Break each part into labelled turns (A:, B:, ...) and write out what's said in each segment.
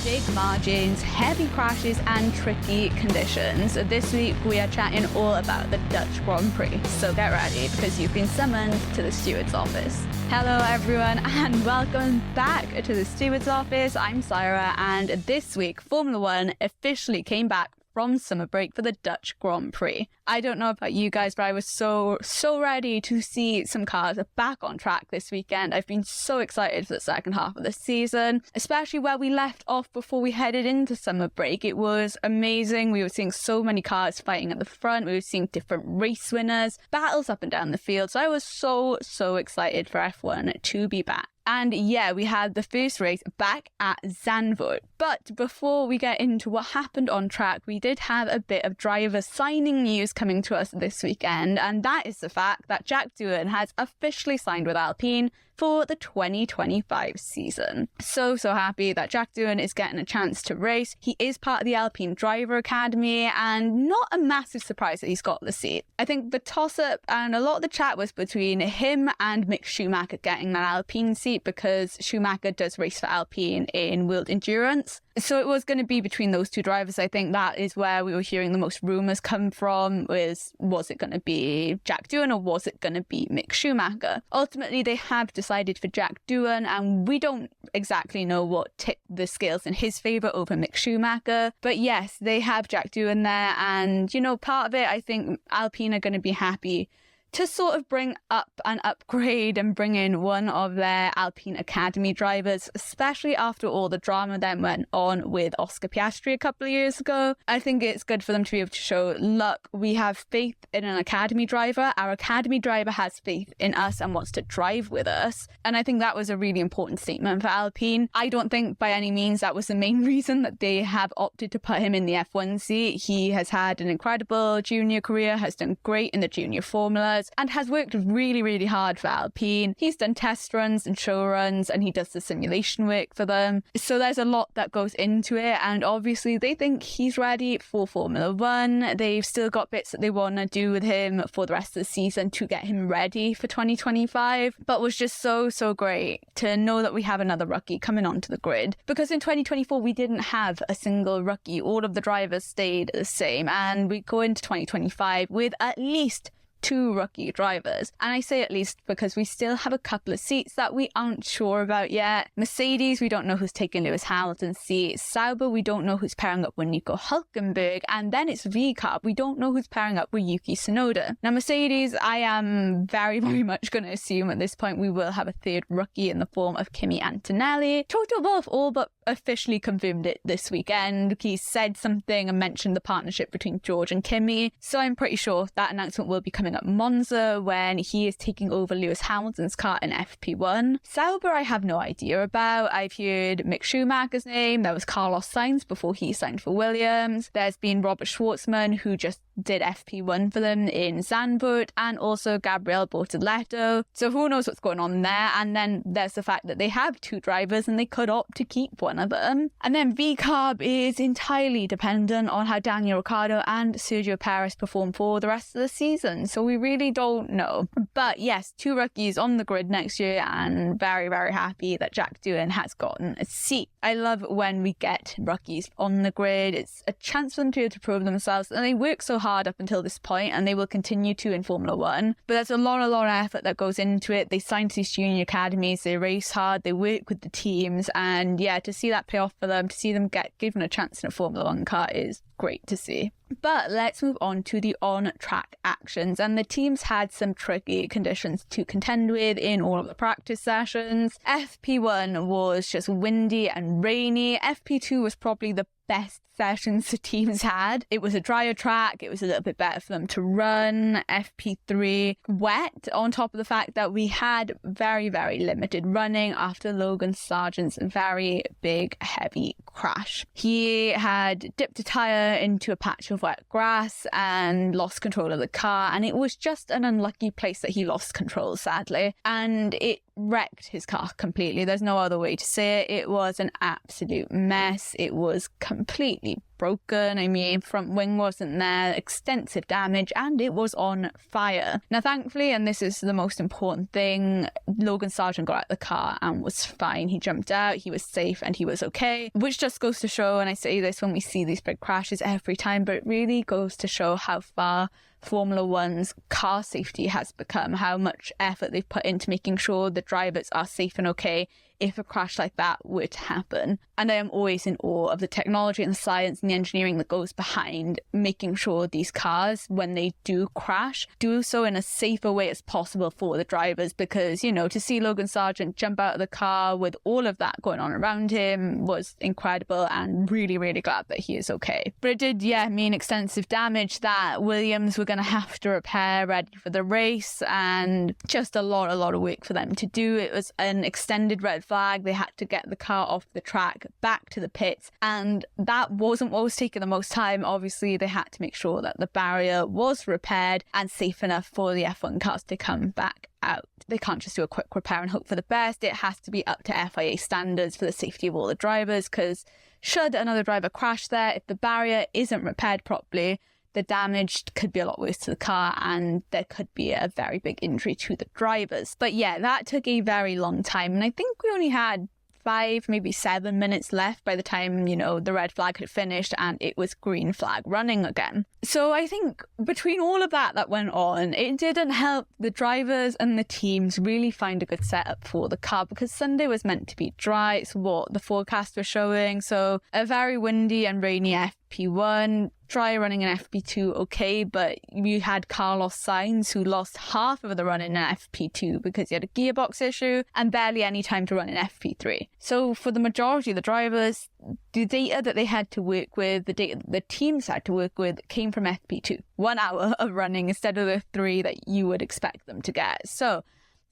A: Big margins, heavy crashes and tricky conditions. This week we are chatting all about the Dutch Grand Prix, so get ready because you've been summoned to the Steward's office. Hello everyone and welcome back to the Steward's office. I'm Saira, and this week Formula One officially came back from summer break for the Dutch Grand Prix. I don't know about you guys, but I was so ready to see some cars back on track this weekend. I've been so excited for the second half of the season, especially where we left off before we headed into summer break. It was amazing. We were seeing so many cars fighting at the front. We were seeing different race winners, battles up and down the field. So I was so excited for F1 to be back. And yeah, we had the first race back at Zandvoort. But before we get into what happened on track, we did have a bit of driver signing news coming to us this weekend. And that is the fact that Jack Doohan has officially signed with Alpine for the 2025 season. So happy that Jack Doohan is getting a chance to race. He is part of the Alpine Driver Academy, and not a massive surprise that he's got the seat. I think the toss-up and a lot of the chat was between him and Mick Schumacher getting that Alpine seat, because Schumacher does race for Alpine in World Endurance. So it was going to be between those two drivers. I think that is where we were hearing the most rumours come from, was it going to be Jack Doohan or was it going to be Mick Schumacher? Ultimately, they have decided for Jack Doohan, and we don't exactly know what tipped the scales in his favour over Mick Schumacher. But yes, they have Jack Doohan there, and, you know, part of it, I think Alpine are going to be happy to sort of bring up and upgrade and bring in one of their Alpine Academy drivers, especially after all the drama that went on with Oscar Piastri a couple of years ago. I think it's good for them to be able to show, look, we have faith in an Academy driver. Our Academy driver has faith in us and wants to drive with us. And I think that was a really important statement for Alpine. I don't think by any means that was the main reason that they have opted to put him in the F1 seat. He has had an incredible junior career, has done great in the junior formulas, and has worked really hard for Alpine. He's done test runs and show runs, and he does the simulation work for them. So there's a lot that goes into it, and obviously they think he's ready for Formula One. They've still got bits that they want to do with him for the rest of the season to get him ready for 2025. But it was just so great to know that we have another rookie coming onto the grid, because in 2024 we didn't have a single rookie. All of the drivers stayed the same, and we go into 2025 with at least 2 rookie drivers. And I say at least because we still have a couple of seats that we aren't sure about yet. Mercedes, we don't know who's taking Lewis Hamilton's seat. Sauber, we don't know who's pairing up with Nico Hülkenberg. And then it's VCARB, we don't know who's pairing up with Yuki Tsunoda. Now Mercedes, I am very much going to assume at this point we will have a third rookie in the form of Kimi Antonelli. Toto Wolff all but officially confirmed it this weekend. He said something and mentioned the partnership between George and Kimi. So I'm pretty sure that announcement will be coming at Monza when he is taking over Lewis Hamilton's car in FP1. Sauber, I have no idea about. I've heard Mick Schumacher's name. There was Carlos Sainz before he signed for Williams. There's been Robert Schwartzman, who just did FP1 for them in Zandvoort, and also Gabriel Bortoleto. So who knows what's going on there? And then there's the fact that they have 2 drivers and they could opt to keep one of them. And then VCARB is entirely dependent on how Daniel Ricciardo and Sergio Perez perform for the rest of the season. So we really don't know. But yes, 2 rookies on the grid next year, and very happy that Jack Doohan has gotten a seat. I love when we get rookies on the grid. It's a chance for them to be able to prove themselves, and they work so hard up until this point, and they will continue to in Formula One. But there's a lot of effort that goes into it. They sign to these junior academies, they race hard, they work with the teams, and yeah, to see that pay off for them, to see them get given a chance in a Formula One car is great to see. But let's move on to the on-track actions, and the teams had some tricky conditions to contend with in all of the practice sessions. FP1 was just windy and rainy. FP2 was probably the best sessions the teams had. It was a drier track, it was a little bit better for them to run. FP3 wet, on top of the fact that we had very limited running after Logan Sargent's very big heavy crash. He had dipped a tyre into a patch of wet grass and lost control of the car, and it was just an unlucky place that he lost control, sadly, and it wrecked his car completely. There's no other way to say it. It was an absolute mess. It was completely broken. I mean, front wing wasn't there, extensive damage, and it was on fire. Now, thankfully, and this is the most important thing, Logan Sargent got out of the car and was fine. He jumped out, he was safe, and he was okay, which just goes to show, and I say this when we see these big crashes every time, but it really goes to show how far Formula One's car safety has become, how much effort they've put into making sure the drivers are safe and okay if a crash like that were to happen. And I am always in awe of the technology and the science and the engineering that goes behind making sure these cars, when they do crash, do so in a safer way as possible for the drivers, because, you know, to see Logan Sargent jump out of the car with all of that going on around him was incredible, and really, really glad that he is okay. But it did, mean extensive damage that Williams were going to have to repair ready for the race, and just a lot of work for them to do. It was an extended red flag. They had to get the car off the track back to the pits, and that wasn't what was taking the most time. Obviously, they had to make sure that the barrier was repaired and safe enough for the F1 cars to come back out. They can't just do a quick repair and hope for the best. It has to be up to FIA standards for the safety of all the drivers, because should another driver crash there, if the barrier isn't repaired properly, the damage could be a lot worse to the car, and there could be a very big injury to the drivers. But yeah, that took a very long time, and I think we only had 5, maybe 7 minutes left by the time, you know, the red flag had finished and it was green flag running again. So I think between all of that went on, it didn't help the drivers and the teams really find a good setup for the car, because Sunday was meant to be dry. It's what the forecast was showing. So a very windy and rainy FP1, dry running in FP2, okay, but you had Carlos Sainz, who lost half of the run in FP2 because he had a gearbox issue, and barely any time to run in FP3. So for the majority of the drivers, the data that they had to work with, the data that the teams had to work with, came from FP2. 1 hour of running instead of the 3 that you would expect them to get. So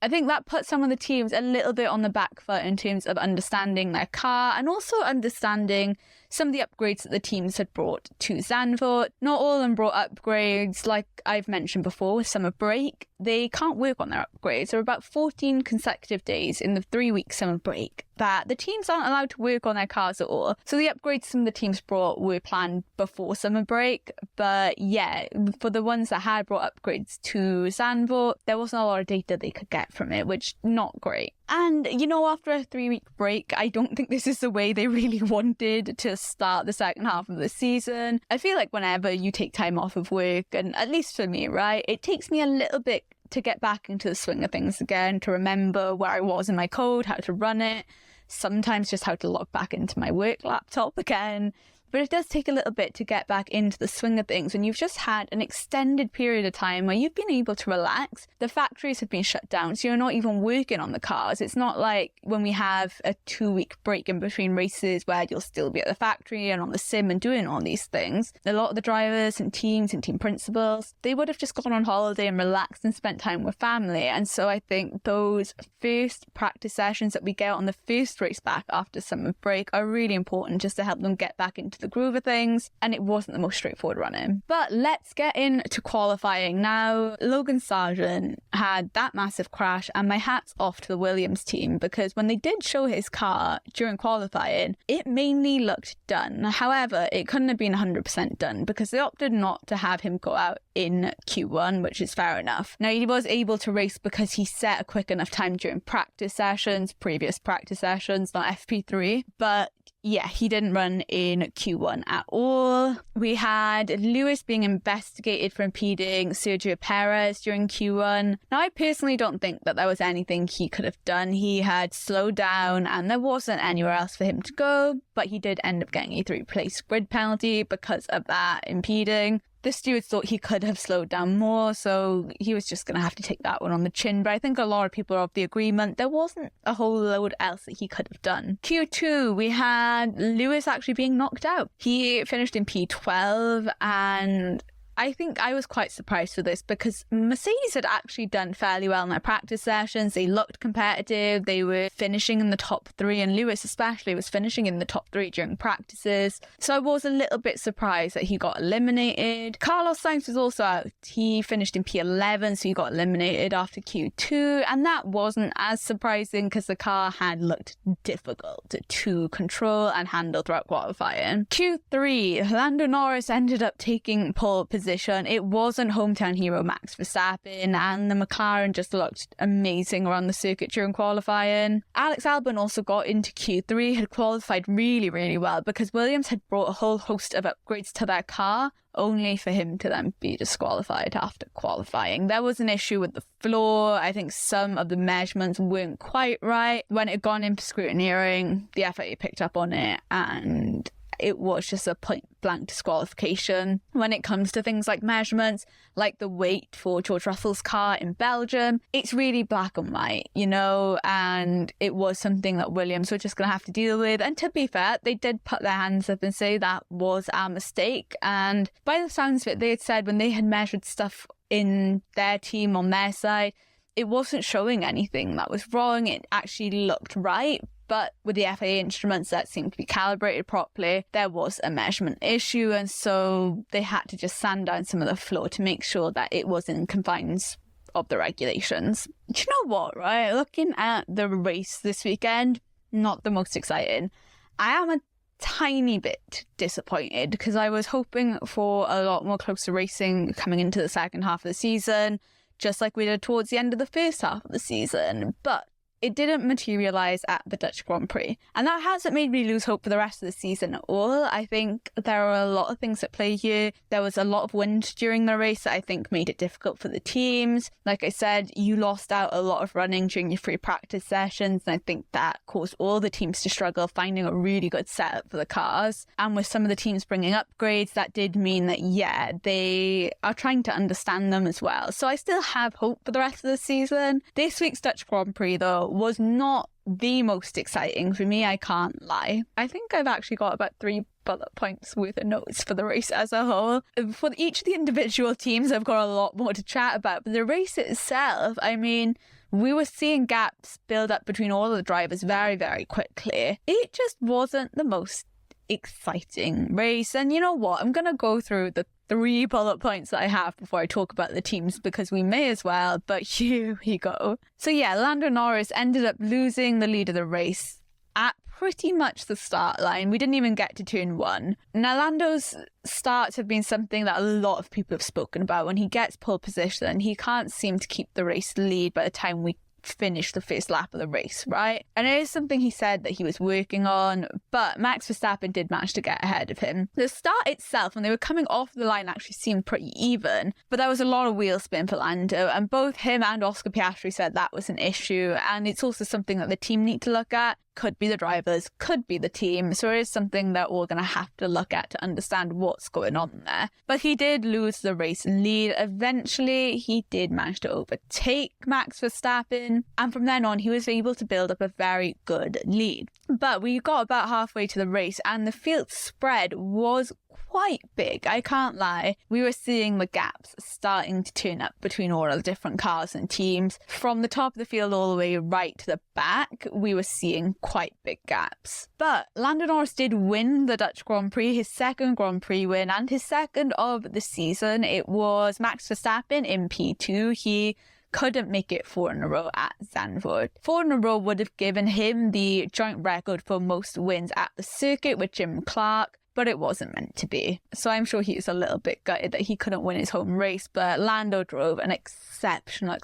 A: I think that put some of the teams a little bit on the back foot in terms of understanding their car, and also understanding some of the upgrades that the teams had brought to Zandvoort. Not all of them brought upgrades. Like I've mentioned before, with summer break, they can't work on their upgrades. There are about 14 consecutive days in the 3-week summer break that the teams aren't allowed to work on their cars at all. So the upgrades some of the teams brought were planned before summer break. But yeah, for the ones that had brought upgrades to Zandvoort, there wasn't a lot of data they could get from it, which not great. And, you know, after a 3-week break, I don't think this is the way they really wanted to start the second half of the season. I feel like whenever you take time off of work, and at least for me, right, it takes me a little bit to get back into the swing of things again, to remember where I was in my code, how to run it, sometimes just how to log back into my work laptop again. But it does take a little bit to get back into the swing of things when you've just had an extended period of time where you've been able to relax. The factories have been shut down, so you're not even working on the cars. It's not like when we have a 2-week break in between races where you'll still be at the factory and on the sim and doing all these things. A lot of the drivers and teams and team principals, they would have just gone on holiday and relaxed and spent time with family. And so I think those first practice sessions that we get on the first race back after summer break are really important, just to help them get back into the groove of things, and it wasn't the most straightforward running. But let's get into qualifying now. Logan Sargent had that massive crash, and my hat's off to the Williams team, because when they did show his car during qualifying, it mainly looked done. However, it couldn't have been 100% done because they opted not to have him go out in Q1, which is fair enough. Now, he was able to race because he set a quick enough time during practice sessions, previous practice sessions, not FP3, but yeah, he didn't run in Q1 at all. We had Lewis being investigated for impeding Sergio Perez during Q1. Now, I personally don't think that there was anything he could have done. He had slowed down and there wasn't anywhere else for him to go, but he did end up getting a 3-place grid penalty because of that impeding. The stewards thought he could have slowed down more, so he was just going to have to take that one on the chin. But I think a lot of people are of the agreement there wasn't a whole load else that he could have done. Q2, we had Lewis actually being knocked out. He finished in P12, and I think I was quite surprised for this because Mercedes had actually done fairly well in their practice sessions. They looked competitive. They were finishing in the top 3, and Lewis especially was finishing in the top 3 during practices. So I was a little bit surprised that he got eliminated. Carlos Sainz was also out. He finished in P11, so he got eliminated after Q2, and that wasn't as surprising because the car had looked difficult to control and handle throughout qualifying. Q3, Lando Norris ended up taking pole position. It wasn't hometown hero Max Verstappen, and the McLaren just looked amazing around the circuit during qualifying. Alex Albon also got into Q3, had qualified really, really well because Williams had brought a whole host of upgrades to their car, only for him to then be disqualified after qualifying. There was an issue with the floor. I think some of the measurements weren't quite right. When it had gone in for scrutineering, the FIA picked up on it, and it was just a point-blank disqualification. When it comes to things like measurements, like the weight for George Russell's car in Belgium, it's really black and white, and it was something that Williams were just going to have to deal with. And to be fair, they did put their hands up and say that was our mistake. And by the sounds of it, they had said when they had measured stuff in their team on their side, it wasn't showing anything that was wrong. It actually looked right. But with the FIA instruments that seemed to be calibrated properly, there was a measurement issue, and so they had to just sand down some of the floor to make sure that it was in confines of the regulations. Do you know what, right? Looking at the race this weekend, not the most exciting. I am a tiny bit disappointed because I was hoping for a lot more closer racing coming into the second half of the season, just like we did towards the end of the first half of the season. But it didn't materialise at the Dutch Grand Prix. And that hasn't made me lose hope for the rest of the season at all. I think there are a lot of things at play here. There was a lot of wind during the race that I think made it difficult for the teams. Like I said, you lost out a lot of running during your free practice sessions, and I think that caused all the teams to struggle finding a really good setup for the cars. And with some of the teams bringing upgrades, that did mean that, they are trying to understand them as well. So I still have hope for the rest of the season. This week's Dutch Grand Prix, though, was not the most exciting for me, I can't lie. I think I've actually got about 3 bullet points worth of notes for the race as a whole. For each of the individual teams, I've got a lot more to chat about, but the race itself, I mean, we were seeing gaps build up between all of the drivers very, very quickly. It just wasn't the most exciting race. And you know what? I'm going to go through the 3 bullet points that I have before I talk about the teams because we may as well, but here we go. So Lando Norris ended up losing the lead of the race at pretty much the start line. We didn't even get to turn 1. Now, Lando's starts have been something that a lot of people have spoken about. When he gets pole position, he can't seem to keep the race lead by the time we finish the first lap of the race, right? And it is something he said that he was working on, but Max Verstappen did manage to get ahead of him. The start itself, when they were coming off the line, actually seemed pretty even, but there was a lot of wheel spin for Lando, and both him and Oscar Piastri said that was an issue, and it's also something that the team need to look at. Could be the drivers, could be the team, so it is something that we're going to have to look at to understand what's going on there. But he did lose the race lead. Eventually, he did manage to overtake Max Verstappen, and from then on, he was able to build up a very good lead. But we got about halfway to the race, and the field spread was quite big, I can't lie. We were seeing the gaps starting to turn up between all of the different cars and teams. From the top of the field all the way right to the back, we were seeing quite big gaps. But Lando Norris did win the Dutch Grand Prix, his second Grand Prix win, and his second of the season. It was Max Verstappen in P2. He couldn't make it 4 in a row at Zandvoort. 4 in a row would have given him the joint record for most wins at the circuit with Jim Clark, but it wasn't meant to be. So I'm sure he was a little bit gutted that he couldn't win his home race, but Lando drove an exceptional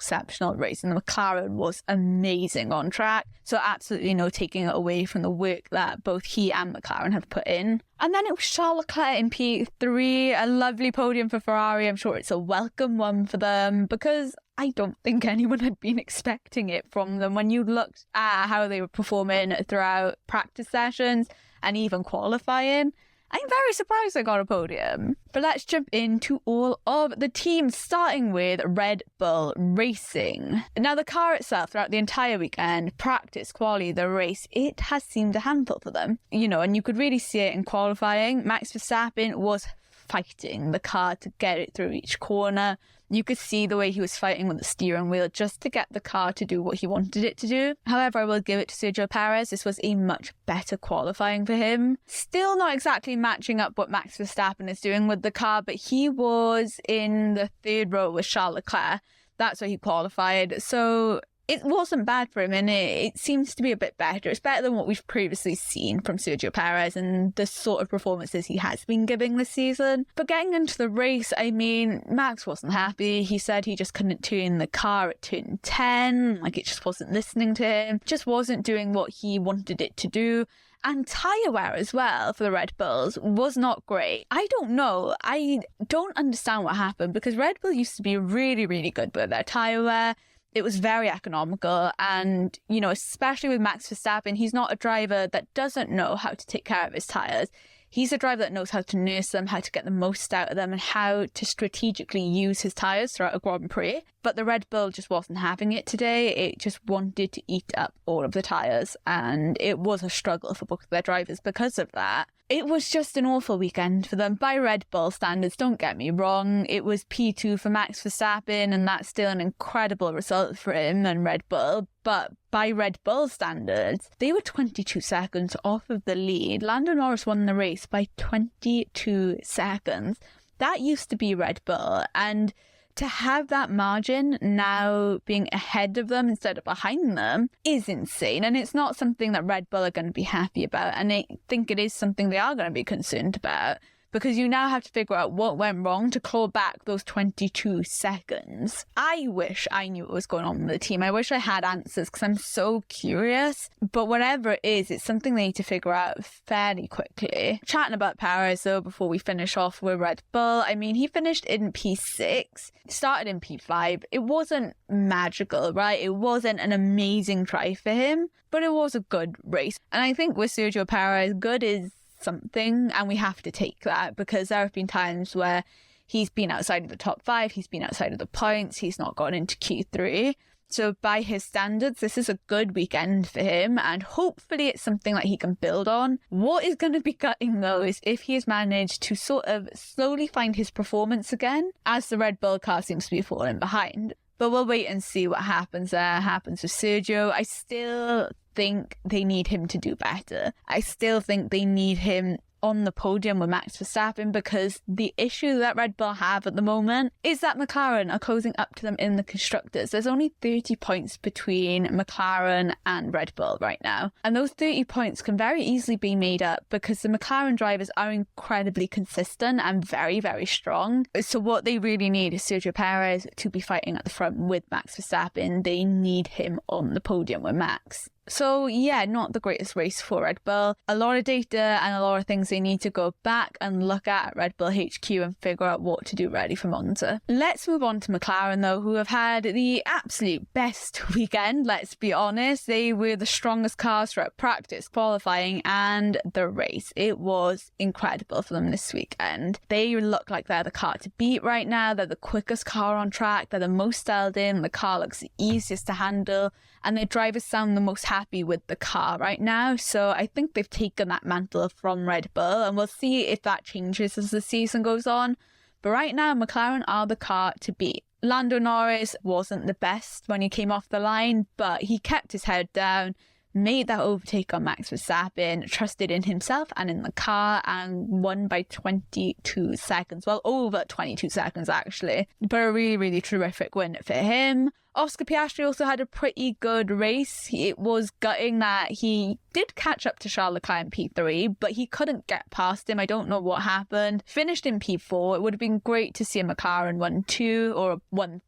A: race, and the McLaren was amazing on track. So absolutely no taking it away from the work that both he and McLaren have put in. And then it was Charles Leclerc in P3, a lovely podium for Ferrari. I'm sure it's a welcome one for them because I don't think anyone had been expecting it from them. When you looked at how they were performing throughout practice sessions and even qualifying, I'm very surprised they got a podium. But let's jump into all of the teams, starting with Red Bull Racing. Now, the car itself, throughout the entire weekend, practice, quali, the race, it has seemed a handful for them. And you could really see it in qualifying. Max Verstappen was fighting the car to get it through each corner. You could see the way he was fighting with the steering wheel just to get the car to do what he wanted it to do. However, I will give it to Sergio Perez. This was a much better qualifying for him. Still not exactly matching up what Max Verstappen is doing with the car, but he was in the third row with Charles Leclerc. That's where he qualified. So it wasn't bad for him, and it seems to be a bit better. It's better than what we've previously seen from Sergio Perez and the sort of performances he has been giving this season. But getting into the race, I mean, Max wasn't happy. He said he just couldn't turn the car at turn 10, like it just wasn't listening to him, just wasn't doing what he wanted it to do. And tyre wear as well for the Red Bulls was not great. I don't know. I don't understand what happened, because Red Bull used to be really, really good with their tyre wear. It was very economical, and, you know, especially with Max Verstappen, he's not a driver that doesn't know how to take care of his tyres. He's a driver that knows how to nurse them, how to get the most out of them, and how to strategically use his tyres throughout a Grand Prix. But the Red Bull just wasn't having it today. It just wanted to eat up all of the tyres, and it was a struggle for both of their drivers because of that. It was just an awful weekend for them. By Red Bull standards, don't get me wrong, it was P2 for Max Verstappen, and that's still an incredible result for him and Red Bull. But by Red Bull standards, they were 22 seconds off of the lead. Lando Norris won the race by 22 seconds. That used to be Red Bull, and to have that margin now being ahead of them instead of behind them is insane. And it's not something that Red Bull are going to be happy about. And I think it is something they are going to be concerned about, because you now have to figure out what went wrong to claw back those 22 seconds. I wish I knew what was going on with the team. I wish I had answers, because I'm so curious. But whatever it is, it's something they need to figure out fairly quickly. Chatting about Perez, though, before we finish off with Red Bull, I mean, he finished in P6, started in P5. It wasn't magical, right? It wasn't an amazing try for him, but it was a good race. And I think with Sergio Perez, good is something, and we have to take that, because there have been times where he's been outside of the top 5, he's been outside of the points, he's not gone into Q3. So by his standards, this is a good weekend for him, and hopefully it's something that he can build on. What is going to be gutting, though, is if he has managed to sort of slowly find his performance again, as the Red Bull car seems to be falling behind. But we'll wait and see what happens with Sergio. I still think they need him to do better. I still think they need him on the podium with Max Verstappen, because the issue that Red Bull have at the moment is that McLaren are closing up to them in the constructors. There's only 30 points between McLaren and Red Bull right now, and those 30 points can very easily be made up because the McLaren drivers are incredibly consistent and very, very strong. So what they really need is Sergio Perez to be fighting at the front with Max Verstappen. They need him on the podium with Max. So yeah, not the greatest race for Red Bull. A lot of data and a lot of things they need to go back and look at Red Bull HQ and figure out what to do ready for Monza. Let's move on to McLaren, though, who have had the absolute best weekend, let's be honest. They were the strongest cars throughout practice, qualifying and the race. It was incredible for them this weekend. They look like they're the car to beat right now. They're the quickest car on track. They're the most dialed in. The car looks the easiest to handle, and their drivers sound the most happy with the car right now. So I think they've taken that mantle from Red Bull, and we'll see if that changes as the season goes on. But right now, McLaren are the car to beat. Lando Norris wasn't the best when he came off the line, but he kept his head down, made that overtake on Max Verstappen, trusted in himself and in the car, and won by 22 seconds. Well, over 22 seconds, actually. But a really, really terrific win for him. Oscar Piastri also had a pretty good race. It was gutting that he did catch up to Charles Leclerc in P3, but he couldn't get past him. I don't know what happened. Finished in P4. It would have been great to see a McLaren 1-2 or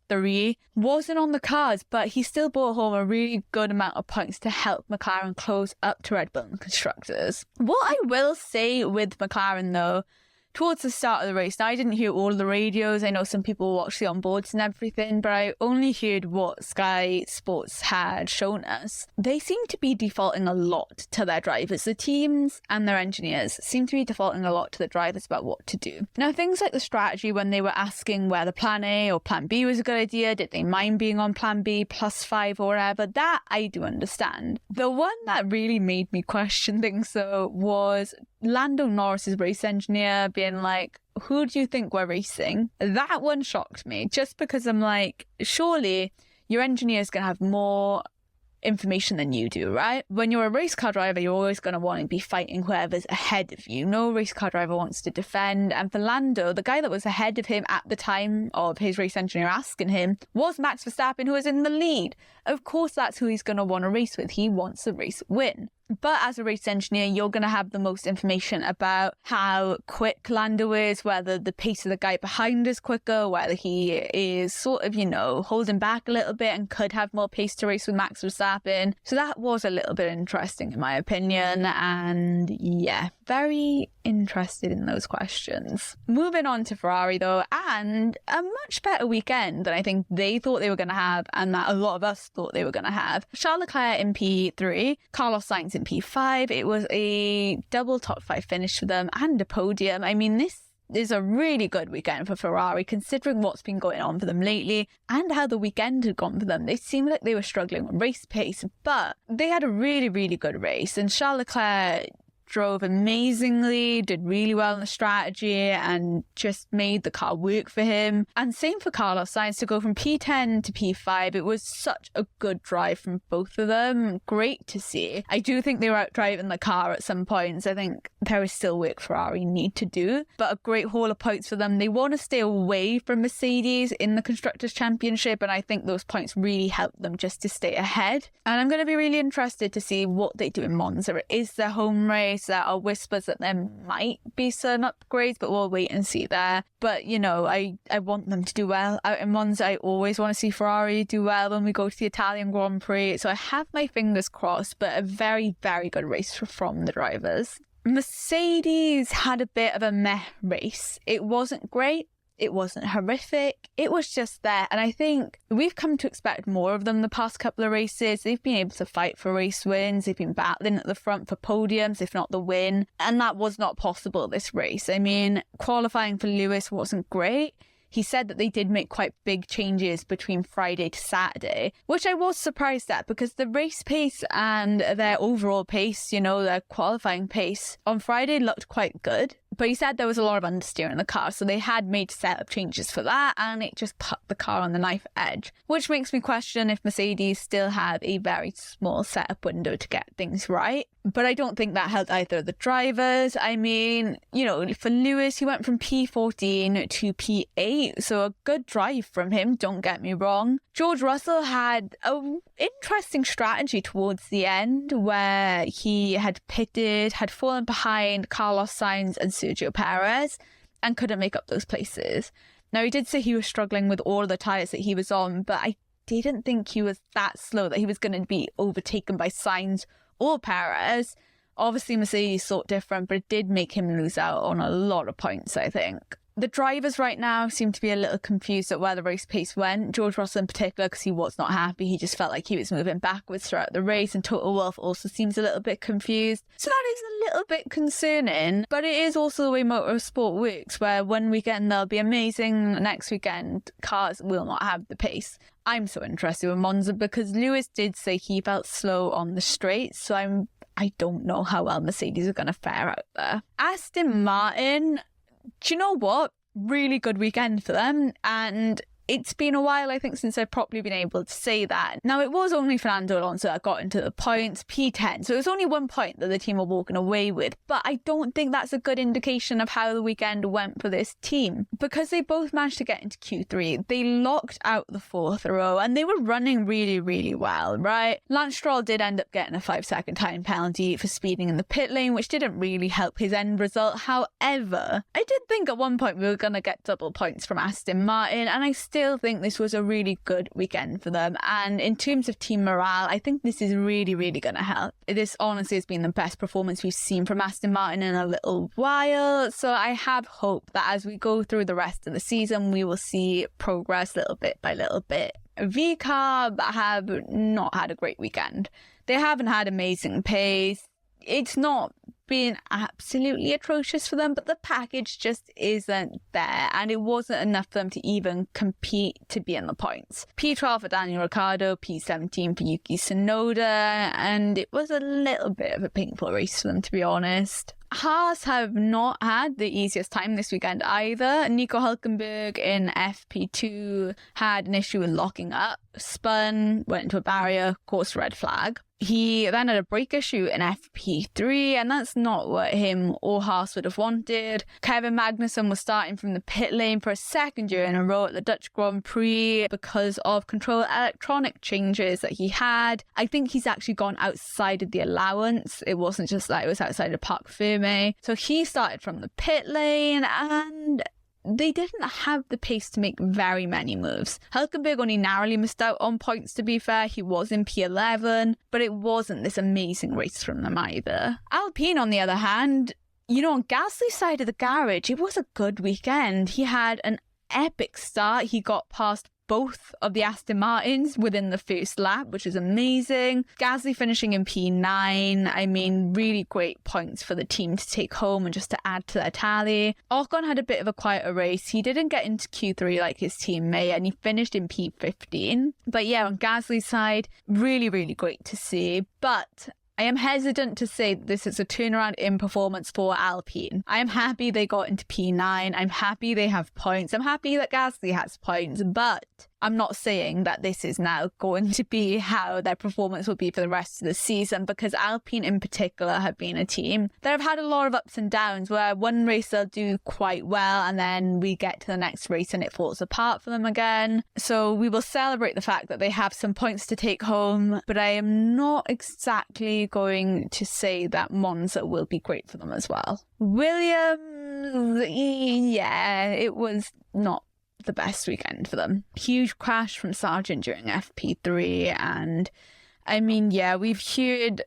A: 1-3. Wasn't on the cards, but he still brought home a really good amount of points to help McLaren close up to Red Bull and constructors. What I will say with McLaren, though, towards the start of the race, now I didn't hear all the radios. I know some people watch the onboards and everything, but I only heard what Sky Sports had shown us. They seem to be defaulting a lot to their drivers. The teams and their engineers seem to be defaulting a lot to the drivers about what to do. Now, things like the strategy when they were asking whether plan A or plan B was a good idea, did they mind being on plan B +5 or whatever, that I do understand. The one that really made me question things, though, was Lando Norris's race engineer being like, who do you think we're racing? That one shocked me, just because I'm like, surely your engineer is going to have more information than you do, right? When you're a race car driver, you're always going to want to be fighting whoever's ahead of you. No race car driver wants to defend. And for Lando, the guy that was ahead of him at the time of his race engineer asking him was Max Verstappen, who was in the lead. Of course, that's who he's going to want to race with. He wants the race win. But as a race engineer, you're going to have the most information about how quick Lando is, whether the pace of the guy behind is quicker, whether he is sort of, holding back a little bit and could have more pace to race with Max Verstappen. So that was a little bit interesting in my opinion. And yeah, very interested in those questions. Moving on to Ferrari though, and a much better weekend than I think they thought they were going to have and that a lot of us thought they were going to have. Charles Leclerc in P3, Carlos Sainz in P5. It was a double top 5 finish for them and a podium. I mean, this is a really good weekend for Ferrari considering what's been going on for them lately and how the weekend had gone for them. They seemed like they were struggling with race pace, but they had a really, really good race, and Charles Leclerc drove amazingly, did really well in the strategy and just made the car work for him. And same for Carlos Sainz to go from P10 to P5. It was such a good drive from both of them. Great to see. I do think they were out driving the car at some points. I think there is still work Ferrari need to do, but a great haul of points for them. They want to stay away from Mercedes in the Constructors' Championship, and I think those points really help them just to stay ahead. And I'm going to be really interested to see what they do in Monza. It is their home race. There are whispers that there might be some upgrades, but we'll wait and see there. But, I want them to do well out in Monza. I always want to see Ferrari do well when we go to the Italian Grand Prix. So I have my fingers crossed, but a very, very good race from the drivers. Mercedes had a bit of a meh race. It wasn't great. It wasn't horrific. It was just there. And I think we've come to expect more of them the past couple of races. They've been able to fight for race wins. They've been battling at the front for podiums, if not the win. And that was not possible this race. I mean, qualifying for Lewis wasn't great. He said that they did make quite big changes between Friday to Saturday, which I was surprised at because the race pace and their overall pace, their qualifying pace on Friday looked quite good. But he said there was a lot of understeer in the car, so they had made setup changes for that, and it just put the car on the knife edge, which makes me question if Mercedes still had a very small setup window to get things right. But I don't think that helped either of the drivers. I mean, for Lewis, he went from P14 to P8, so a good drive from him, don't get me wrong. George Russell had an interesting strategy towards the end where he had pitted, had fallen behind Carlos Sainz and Sergio Perez and couldn't make up those places. Now, he did say he was struggling with all of the tyres that he was on, but I didn't think he was that slow that he was going to be overtaken by Sainz or Perez. Obviously, Mercedes thought different, but it did make him lose out on a lot of points, I think. The drivers right now seem to be a little confused at where the race pace went. George Russell in particular, because he was not happy. He just felt like he was moving backwards throughout the race, and Toto Wolff also seems a little bit confused. So that is a little bit concerning, but it is also the way motorsport works, where one weekend they'll be amazing, next weekend cars will not have the pace. I'm so interested with Monza because Lewis did say he felt slow on the straights, so I don't know how well Mercedes are going to fare out there. Aston Martin, do you know what? Really good weekend for them, and it's been a while, I think, since I've properly been able to say that. Now, it was only Fernando Alonso that got into the points, P10, so it was only 1 point that the team were walking away with, but I don't think that's a good indication of how the weekend went for this team, because they both managed to get into Q3. They locked out the 4th row, and they were running really, really well, right? Lance Stroll did end up getting a 5-second time penalty for speeding in the pit lane, which didn't really help his end result. However, I did think at one point we were going to get double points from Aston Martin, and I still think this was a really good weekend for them. And in terms of team morale, I think this is really, really going to help. This honestly has been the best performance we've seen from Aston Martin in a little while. So I have hope that as we go through the rest of the season, we will see progress little bit by little bit. VCARB have not had a great weekend. They haven't had amazing pace. It's not been absolutely atrocious for them, but the package just isn't there, and it wasn't enough for them to even compete to be in the points. P12 for Daniel Ricciardo, P17 for Yuki Tsunoda, and it was a little bit of a painful race for them, to be honest. Haas have not had the easiest time this weekend either. Nico Hülkenberg in FP2 had an issue with locking up, spun, went into a barrier, caused a red flag. He then had a brake issue in FP3, and that's not what him or Haas would have wanted. Kevin Magnussen was starting from the pit lane for a second year in a row at the Dutch Grand Prix because of control electronic changes that he had. I think he's actually gone outside of the allowance. It wasn't just that it was outside of Parc Fermé. So he started from the pit lane, and they didn't have the pace to make very many moves. Hülkenberg only narrowly missed out on points, to be fair. He was in P11, but it wasn't this amazing race from them either. Alpine, on the other hand, on Gasly's side of the garage, it was a good weekend. He had an epic start. He got past both of the Aston Martins within the first lap, which is amazing. Gasly finishing in P9. I mean, really great points for the team to take home and just to add to their tally. Ocon had a bit of a quieter race. He didn't get into Q3 like his teammate, and he finished in P15. But yeah, on Gasly's side, really, really great to see. But I am hesitant to say that this is a turnaround in performance for Alpine. I am happy they got into P9. I'm happy they have points. I'm happy that Gasly has points, but I'm not saying that this is now going to be how their performance will be for the rest of the season, because Alpine in particular have been a team that have had a lot of ups and downs, where one race they'll do quite well and then we get to the next race and it falls apart for them again. So we will celebrate the fact that they have some points to take home, but I am not exactly going to say that Monza will be great for them as well. Williams, yeah, it was not the best weekend for them. Huge crash from Sargent during FP3, and I mean, yeah, we've heard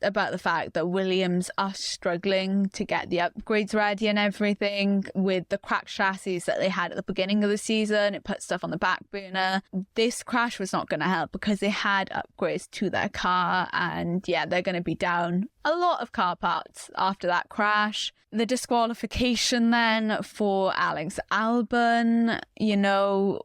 A: about the fact that Williams are struggling to get the upgrades ready and everything with the cracked chassis that they had at the beginning of the season. It put stuff on the back burner. This crash was not going to help because they had upgrades to their car, and yeah, they're going to be down a lot of car parts after that crash. The disqualification then for Alex Albon,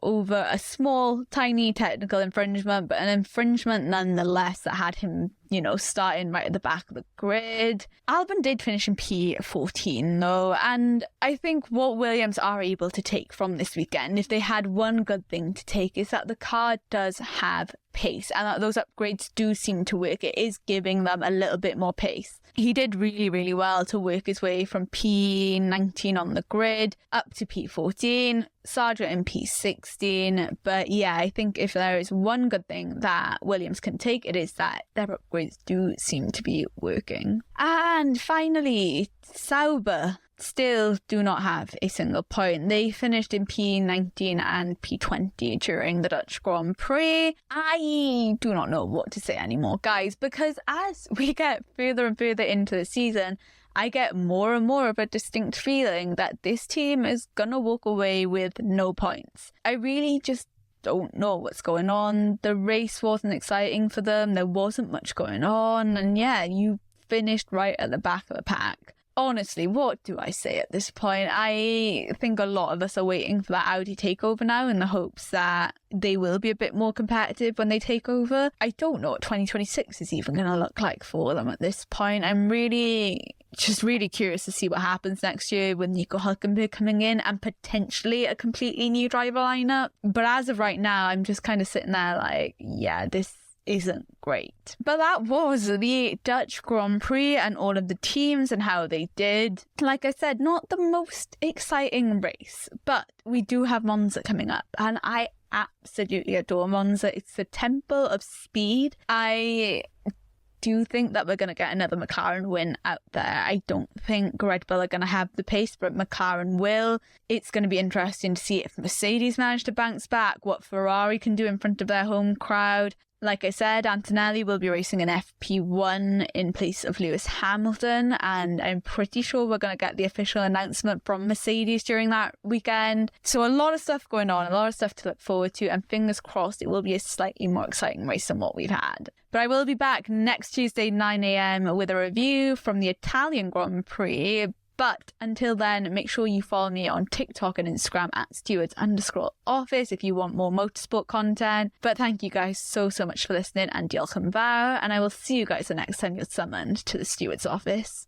A: over a small, tiny technical infringement, but an infringement nonetheless that had him starting right at the back of the grid. Albon did finish in P14 though, and I think what Williams are able to take from this weekend, if they had one good thing to take, is that the car does have pace and that those upgrades do seem to work. It is giving them a little bit more pace. He did really, really well to work his way from P19 on the grid up to P14, Sargent in P16. But yeah, I think if there is one good thing that Williams can take, it is that their upgrades do seem to be working. And finally, Sauber still do not have a single point. They finished in P19 and P20 during the Dutch Grand Prix. I do not know what to say anymore, guys, because as we get further and further into the season, I get more and more of a distinct feeling that this team is gonna walk away with no points. I really just don't know what's going on. The race wasn't exciting for them. There wasn't much going on. And yeah, you finished right at the back of the pack. Honestly, what do I say at this point? I think a lot of us are waiting for that Audi takeover now in the hopes that they will be a bit more competitive when they take over. I don't know what 2026 is even going to look like for them at this point. I'm really curious to see what happens next year with Nico Hülkenberg coming in and potentially a completely new driver lineup. But as of right now, I'm just kind of sitting there like, yeah, this isn't great. But that was the Dutch Grand Prix and all of the teams and how they did. Like I said, not the most exciting race, but we do have Monza coming up, and I absolutely adore Monza. It's the temple of speed. I do think that we're going to get another McLaren win out there. I don't think Red Bull are going to have the pace, but McLaren will. It's going to be interesting to see if Mercedes manage to bounce back, what Ferrari can do in front of their home crowd. Like I said, Antonelli will be racing in FP1 in place of Lewis Hamilton, and I'm pretty sure we're going to get the official announcement from Mercedes during that weekend. So a lot of stuff going on, a lot of stuff to look forward to, and fingers crossed it will be a slightly more exciting race than what we've had. But I will be back next Tuesday 9 a.m. with a review from the Italian Grand Prix. But until then, make sure you follow me on TikTok and Instagram at stewards_office if you want more motorsport content. But thank you guys so much for listening, and diolch yn fawr, and I will see you guys the next time you're summoned to the Steward's office.